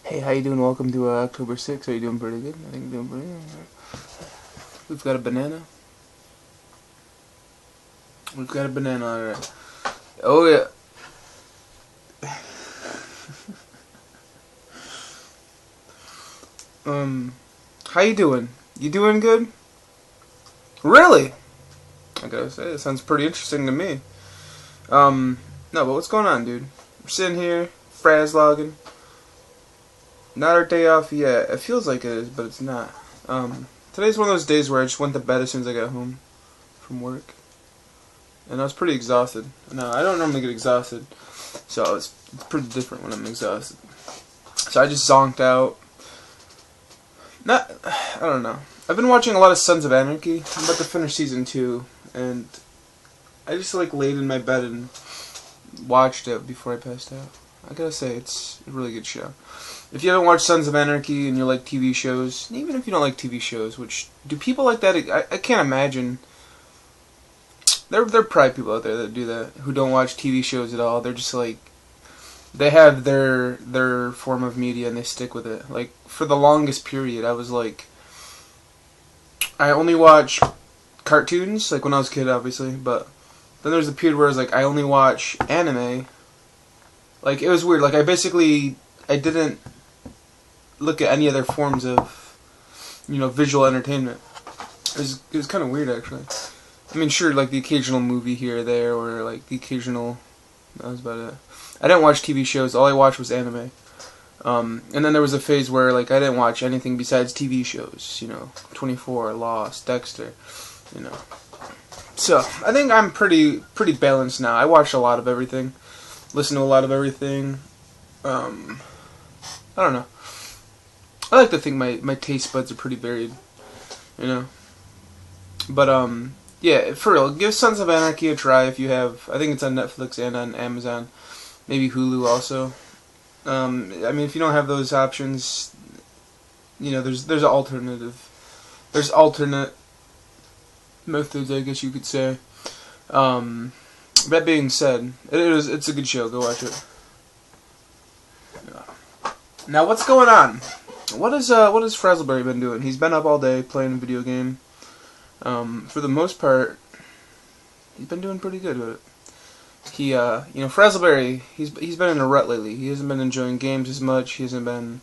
Hey, how you doing? Welcome to October 6th. Are you doing pretty good? I think you're doing pretty good. We've got a banana. We've got a banana, alright. Oh, yeah. How you doing? You doing good? Really? I gotta say, it sounds pretty interesting to me. No, but what's going on, dude? We're sitting here, Frazzlogging. Not our day off yet. It feels like it is, but it's not. Today's one of those days where I just went to bed as soon as I got home from work. And I was pretty exhausted. No, I don't normally get exhausted, so it's pretty different when I'm exhausted. So I just zonked out. I don't know. I've been watching a lot of Sons of Anarchy. I'm about to finish season 2, and I just laid in my bed and watched it before I passed out. I gotta say, it's a really good show. If you haven't watched Sons of Anarchy and you like TV shows, even if you don't like TV shows, which, do people like that? I can't imagine. There are probably people out there that do that, who don't watch TV shows at all. They're just they have their form of media and they stick with it. Like, for the longest period, I was I only watch cartoons, when I was a kid, obviously, but then there's a period where I was I only watch anime. It was weird. I didn't look at any other forms of, visual entertainment. It was kind of weird, actually. I mean, sure, the occasional movie here or there, or the occasional. That was about it. I didn't watch TV shows. All I watched was anime. And then there was a phase where I didn't watch anything besides TV shows. 24, Lost, Dexter. So I think I'm pretty balanced now. I watch a lot of everything, listen to a lot of everything. I don't know. I like to think my taste buds are pretty varied. But yeah, for real, give Sons of Anarchy a try if you have. I think it's on Netflix and on Amazon, maybe Hulu also. I mean, if you don't have those options, there's an alternative. There's alternate methods, I guess you could say. That being said, it's a good show. Go watch it. Now, what's going on? What has Frazzleberry been doing? He's been up all day playing a video game. For the most part, he's been doing pretty good with it. Frazzleberry, he's been in a rut lately. He hasn't been enjoying games as much. He hasn't been,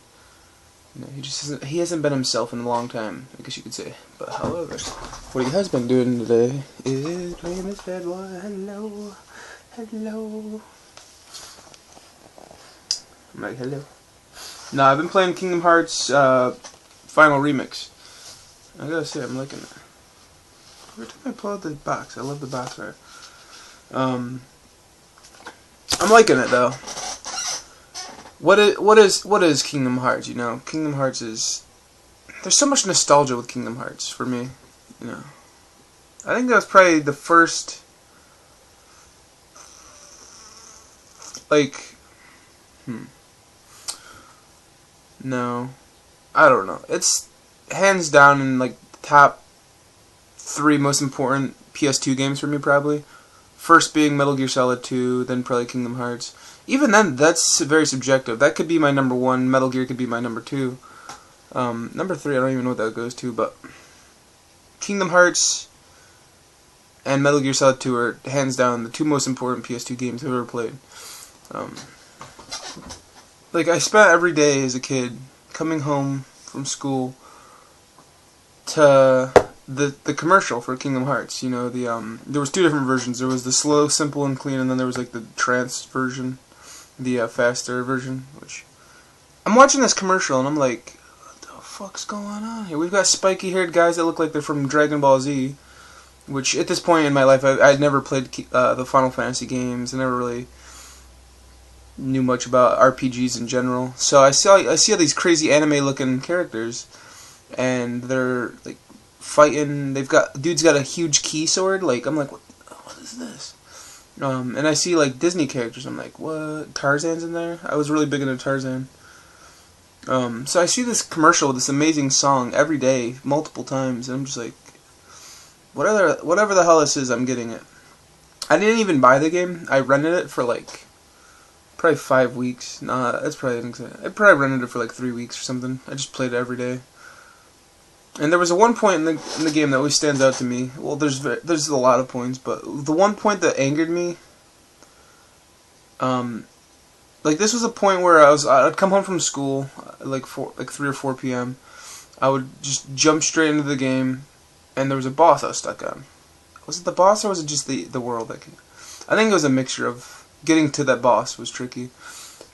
he hasn't been himself in a long time, I guess you could say. But however, what he has been doing today is playing this bad boy. Hello, hello. I'm like, hello. No, I've been playing Kingdom Hearts Final Remix. I gotta say, I'm liking it. Every time I pull out the box, I love the box art. I'm liking it though. What is Kingdom Hearts? Kingdom Hearts is. There's so much nostalgia with Kingdom Hearts for me. I think that was probably the first. No, I don't know. It's hands down in the top 3 most important PS2 games for me, probably. First being Metal Gear Solid 2, then probably Kingdom Hearts. Even then, that's very subjective. That could be my number 1. Metal Gear could be my number 2. Number 3, I don't even know what that goes to, but Kingdom Hearts and Metal Gear Solid 2 are hands down the 2 most important PS2 games I've ever played. I spent every day as a kid coming home from school to the commercial for Kingdom Hearts. There was 2 different versions. There was the slow, simple, and clean, and then there was the trance version, the faster version. Which I'm watching this commercial and I'm like, what the fuck's going on here? We've got spiky-haired guys that look like they're from Dragon Ball Z. Which at this point in my life, I'd never played the Final Fantasy games. I never really knew much about RPGs in general. So I see all these crazy anime-looking characters, and they're fighting. Dude's got a huge key sword. I'm like, what is this? And I see Disney characters. I'm like, what? Tarzan's in there? I was really big into Tarzan. So I see this commercial with this amazing song every day, multiple times, and I'm just like, whatever the hell this is, I'm getting it. I didn't even buy the game. I rented it for probably 5 weeks. Nah, that's probably I probably rented it for like 3 weeks or something. I just played it every day. And there was a one point in the game that always stands out to me. Well, there's a lot of points, but the one point that angered me, like this was a point where I'd come home from school like 3 or 4 p.m. I would just jump straight into the game, and there was a boss I was stuck on. Was it the boss or was it just the world? I think it was a mixture of getting to that boss was tricky.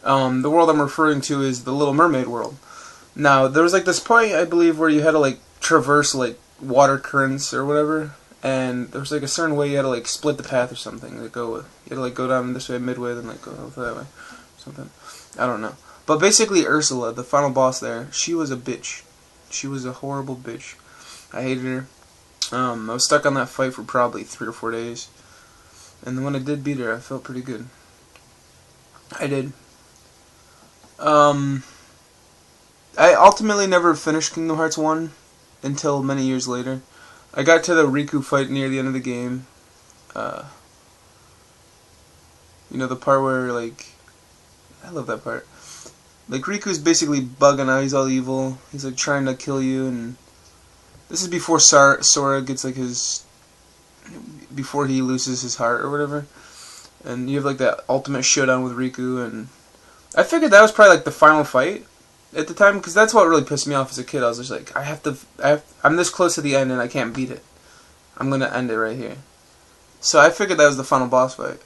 The world I'm referring to is the Little Mermaid world. Now there was like this point I believe where you had to like traverse like water currents or whatever, and there was like a certain way you had to like split the path or something. Like you had to like go down this way midway, then like go that way, something. I don't know. But basically Ursula, the final boss there, she was a bitch. She was a horrible bitch. I hated her. I was stuck on that fight for probably 3 or 4 days, and then when I did beat her, I felt pretty good. I did. I ultimately never finished Kingdom Hearts 1 until many years later. I got to the Riku fight near the end of the game. You know, the part where, like, I love that part. Like, Riku's basically bugging out, he's all evil, he's like trying to kill you, and this is before Sora gets like before he loses his heart or whatever. And you have like that ultimate showdown with Riku, and I figured that was probably like the final fight at the time, because that's what really pissed me off as a kid. I was just like, I'm this close to the end and I can't beat it. I'm gonna end it right here. So I figured that was the final boss fight.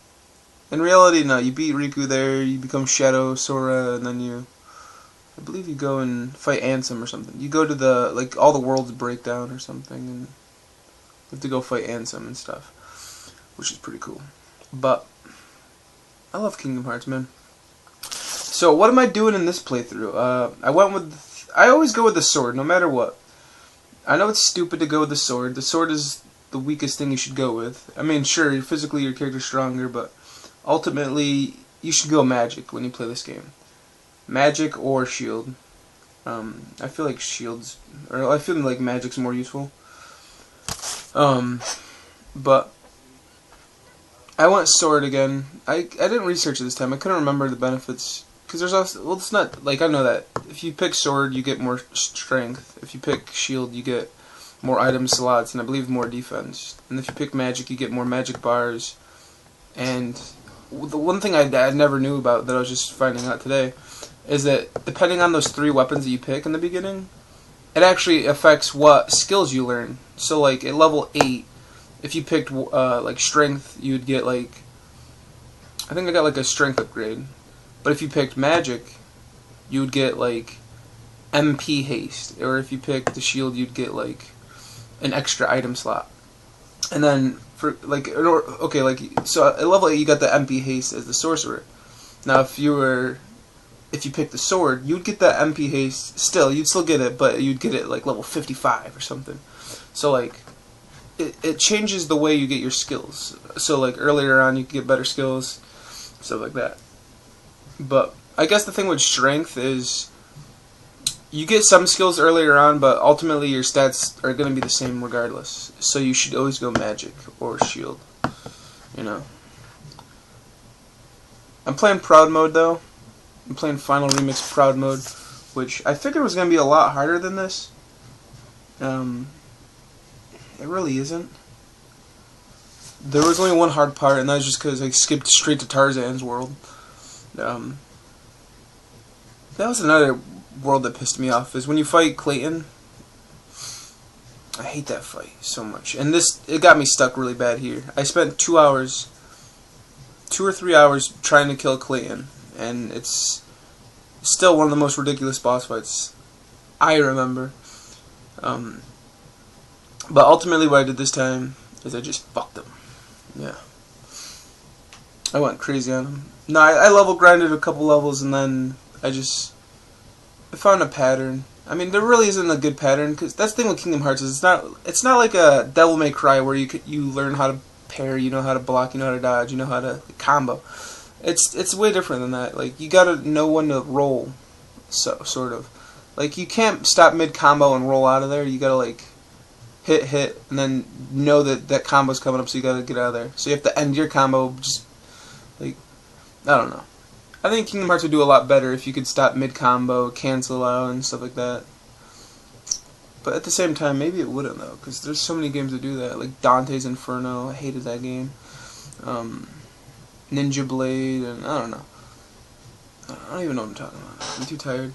In reality, no, you beat Riku there, you become Shadow Sora, and then I believe you go and fight Ansem or something. You go to the, like, all the worlds break down or something, and you have to go fight Ansem and stuff, which is pretty cool. But I love Kingdom Hearts, man. So what am I doing in this playthrough? I always go with the sword, no matter what. I know it's stupid to go with the sword. The sword is the weakest thing you should go with. I mean, sure, physically your character's stronger, but ultimately you should go magic when you play this game. Magic or shield. I feel like I feel like magic's more useful. But I went sword again. I didn't research it this time. I couldn't remember the benefits, because there's also, well, it's not like, I know that if you pick sword you get more strength. If you pick shield you get more item slots, and I believe more defense. And if you pick magic you get more magic bars. And the one thing I never knew about that I was just finding out today is that depending on those 3 weapons that you pick in the beginning, it actually affects what skills you learn. So like at level 8, if you picked like strength, you'd get like, I think I got like a strength upgrade. But if you picked magic, you would get like MP haste, or if you picked the shield, you'd get like an extra item slot. And then for like, okay, like, so at level 8 you got the MP haste as the sorcerer. Now if you pick the sword, you'd get that MP haste still. You'd still get it, but you'd get it like level 55 or something. So like, it changes the way you get your skills. So like earlier on you could get better skills, stuff like that. But I guess the thing with strength is you get some skills earlier on, but ultimately your stats are going to be the same regardless. So you should always go magic or shield, you know. I'm playing Proud Mode though. I'm playing Final Remix Proud Mode, which I figured was going to be a lot harder than this. It really isn't. There was only one hard part, and that was just because I skipped straight to Tarzan's world. That was another world that pissed me off, is when you fight Clayton. I hate that fight so much. And it got me stuck really bad here. I spent 2 or 3 hours trying to kill Clayton, and it's still one of the most ridiculous boss fights I remember. But ultimately what I did this time is I just fucked him. Yeah. I went crazy on him. No, I level grinded a couple levels, and then I found a pattern. I mean, there really isn't a good pattern, because that's the thing with Kingdom Hearts, is it's not like a Devil May Cry where you learn how to parry, you know how to block, you know how to dodge, you know how to combo. It's way different than that. Like, you gotta know when to roll, so sort of. Like, you can't stop mid combo and roll out of there. You gotta like hit, and then know that combo's coming up, so you gotta get out of there. So you have to end your combo, just like, I don't know. I think Kingdom Hearts would do a lot better if you could stop mid-combo, cancel out, and stuff like that. But at the same time, maybe it wouldn't, though, because there's so many games that do that. Like Dante's Inferno, I hated that game. Ninja Blade, and I don't know. I don't even know what I'm talking about. I'm too tired.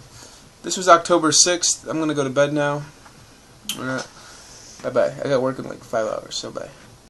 This was October 6th. I'm going to go to bed now. Alright. Bye-bye. I got work in like 5 hours, so bye.